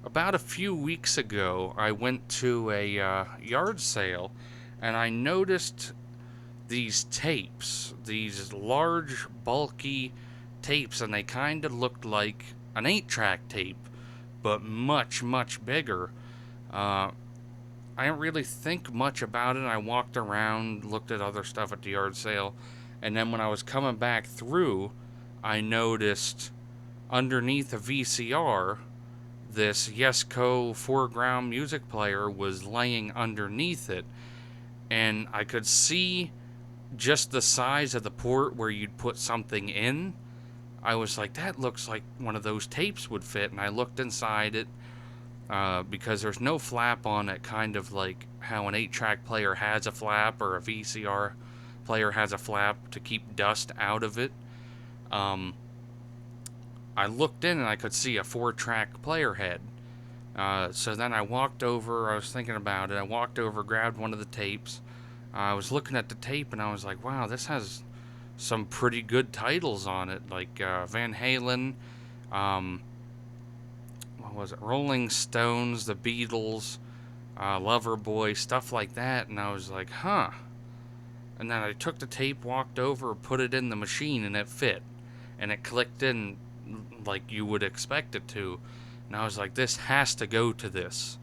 About a few weeks ago, I went to a yard sale and I noticed these tapes, these large, bulky tapes, and they kind of looked like an 8-track tape, but much, much bigger. Uh, I didn't really think much about it. I walked around, looked at other stuff at the yard sale, and then when I was coming back through, I noticed underneath a VCR this Yesco foreground music player was laying underneath it, and I could see just the size of the port where you'd put something in. I was like, that looks like one of those tapes would fit, and I looked inside it because there's no flap on it, kind of like how an 8-track player has a flap or a VCR player has a flap to keep dust out of it. Um, I looked in and I could see a 4-track player head. So then I walked over, I was thinking about it. I walked over, grabbed one of the tapes. I was looking at the tape and I was like, wow, this has some pretty good titles on it, like Van Halen, um, what was it, Rolling Stones, The Beatles, Loverboy, stuff like that. And I was like, huh. And then I took the tape, walked over, put it in the machine, and it fit. And it clicked in like you would expect it to. And I was like, this has to go to this.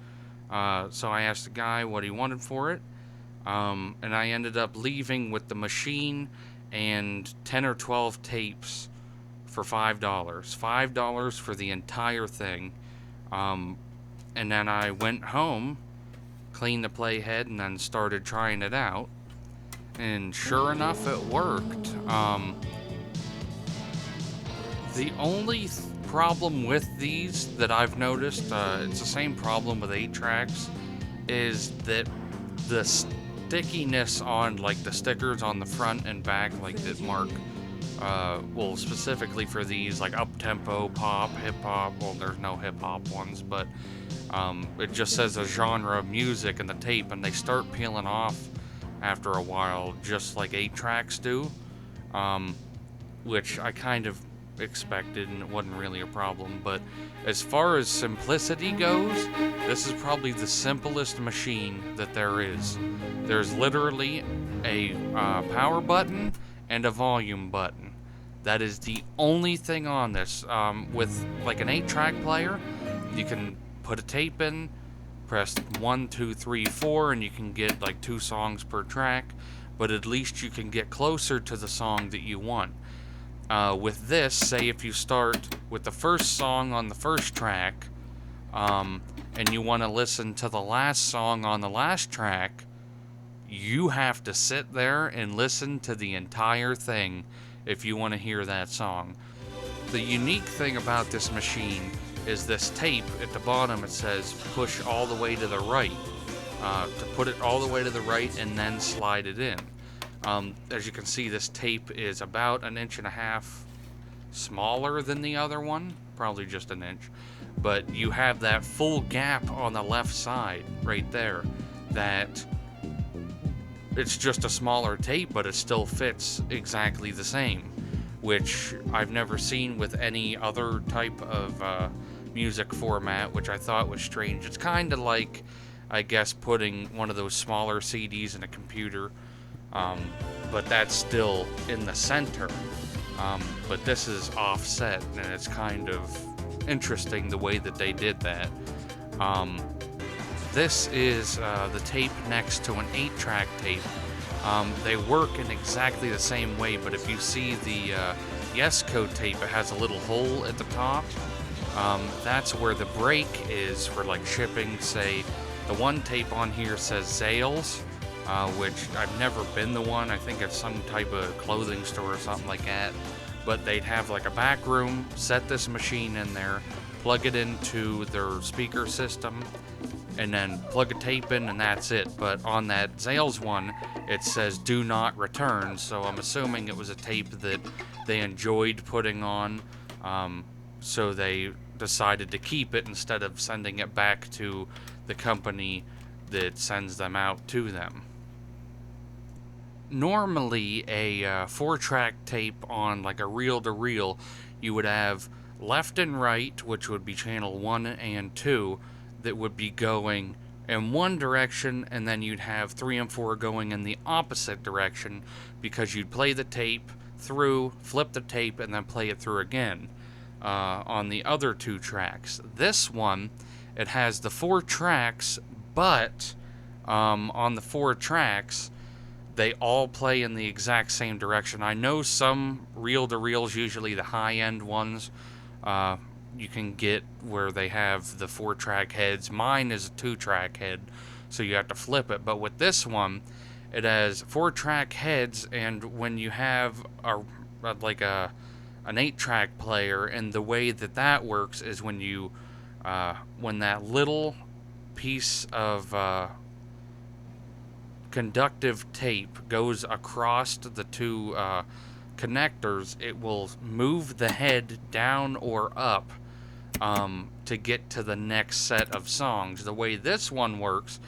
So I asked the guy what he wanted for it. And I ended up leaving with the machine and 10 or 12 tapes for $5. $5 for the entire thing. And then I went home, cleaned the playhead, and then started trying it out. And sure enough, it worked. The only problem with these that I've noticed, it's the same problem with 8-tracks, is that the stickiness on like the stickers on the front and back, like that mark, well, specifically for these, like up-tempo, pop, hip-hop, well, there's no hip-hop ones, but it just says a genre of music in the tape, and they start peeling off after a while, just like 8-tracks do, which I kind of expected and it wasn't really a problem. But as far as simplicity goes, this is probably the simplest machine that there is. There's literally a power button and a volume button. That is the only thing on this. With like an 8-track player, you can put a tape in, press 1, 2, 3, 4, and you can get like 2 songs per track, but at least you can get closer to the song that you want. With this, say if you start with the first song on the first track, and you want to listen to the last song on the last track, you have to sit there and listen to the entire thing if you want to hear that song. The unique thing about this machine is this tape at the bottom. It says push all the way to the right, to put it all the way to the right and then slide it in. As you can see, this tape is about 1.5 inches smaller than the other one, probably just an inch, but you have that full gap on the left side right there, that it's just a smaller tape, but it still fits exactly the same, which I've never seen with any other type of music format, which I thought was strange. It's kind of like, I guess, putting one of those smaller CDs in a computer, but that's still in the center. But this is offset, and it's kind of interesting the way that they did that. This is the tape next to an 8-track tape. They work in exactly the same way, but if you see the Yesco tape, it has a little hole at the top. That's where the break is for like shipping. Say, the one tape on here says Zales, which I've never been the one. I think it's some type of clothing store or something like that. But they'd have like a back room, set this machine in there, plug it into their speaker system, and then plug a tape in, and that's it. But on that Zales one, it says do not return, so I'm assuming it was a tape that they enjoyed putting on, so they decided to keep it instead of sending it back to the company that sends them out to them. Normally, a 4-track tape on like a reel-to-reel, you would have left and right, which would be channel 1 and 2, that would be going in one direction, and then you'd have 3 and 4 going in the opposite direction, because you'd play the tape through, flip the tape, and then play it through again on the other 2 tracks. This one, it has the 4 tracks, but on the 4 tracks, they all play in the exact same direction. I know some reel-to-reels, usually the high-end ones, you can get where they have the 4-track heads. Mine is a 2-track head, so you have to flip it. But with this one, it has 4-track heads, and when you have an 8-track player, and the way that works is when you when that little piece of conductive tape goes across the 2 connectors, it will move the head down or up to get to the next set of songs. The way this one works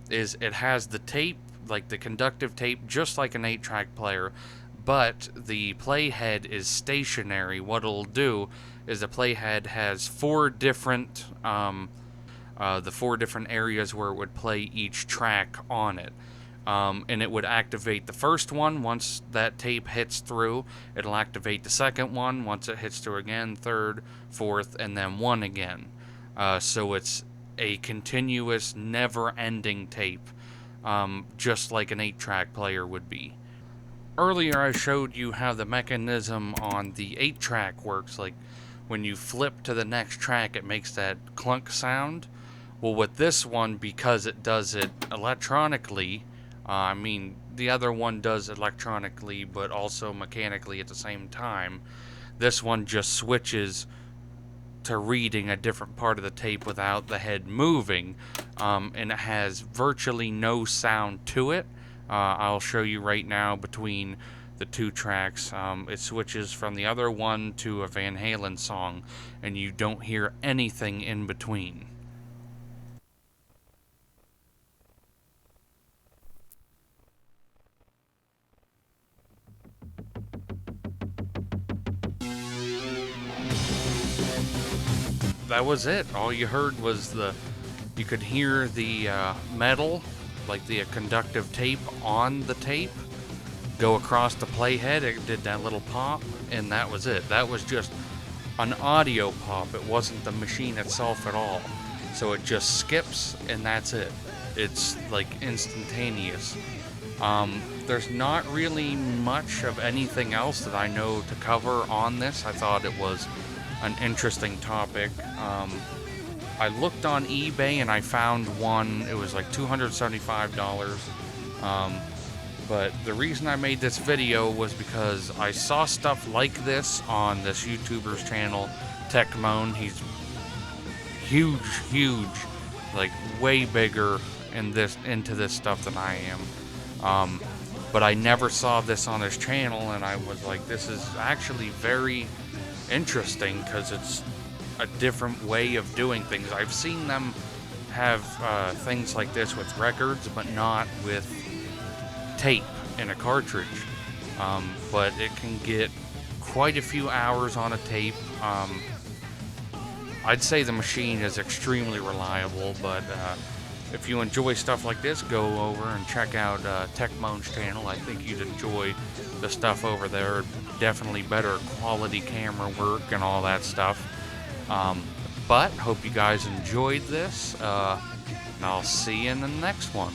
is it has the tape, like the conductive tape, just like an 8-track player, but the playhead is stationary. What it'll do is the playhead has 4 different the 4 different areas where it would play each track on it. And it would activate the first one once that tape hits through. It'll activate the second one once it hits through again, third, fourth, and then 1 again. So it's a continuous, never-ending tape, just like an 8-track player would be. Earlier I showed you how the mechanism on the 8-track works. Like when you flip to the next track, it makes that clunk sound. Well, with this one, because it does it electronically, I mean, the other one does electronically, but also mechanically at the same time. This one just switches to reading a different part of the tape without the head moving, and it has virtually no sound to it. I'll show you right now between the 2 tracks. It switches from the other one to a Van Halen song, and you don't hear anything in between. That was it. All you heard was you could hear the metal, like the conductive tape on the tape, go across the playhead. It did that little pop, and that was it. That was just an audio pop. It wasn't the machine itself at all. So it just skips, and that's it. It's like instantaneous. There's not really much of anything else that I know to cover on this. I thought it was an interesting topic. I looked on eBay and I found one. It was like $275. But the reason I made this video was because I saw stuff like this on this YouTuber's channel, TechMoan. He's huge, like way bigger into this stuff than I am. But I never saw this on his channel, and I was like, this is actually very interesting because it's a different way of doing things. I've seen them have things like this with records, but not with tape in a cartridge. But it can get quite a few hours on a tape. I'd say the machine is extremely reliable, but if you enjoy stuff like this, go over and check out TechMoan's channel. I think you'd enjoy the stuff over there. Definitely better quality camera work and all that stuff. But hope you guys enjoyed this, and I'll see you in the next one.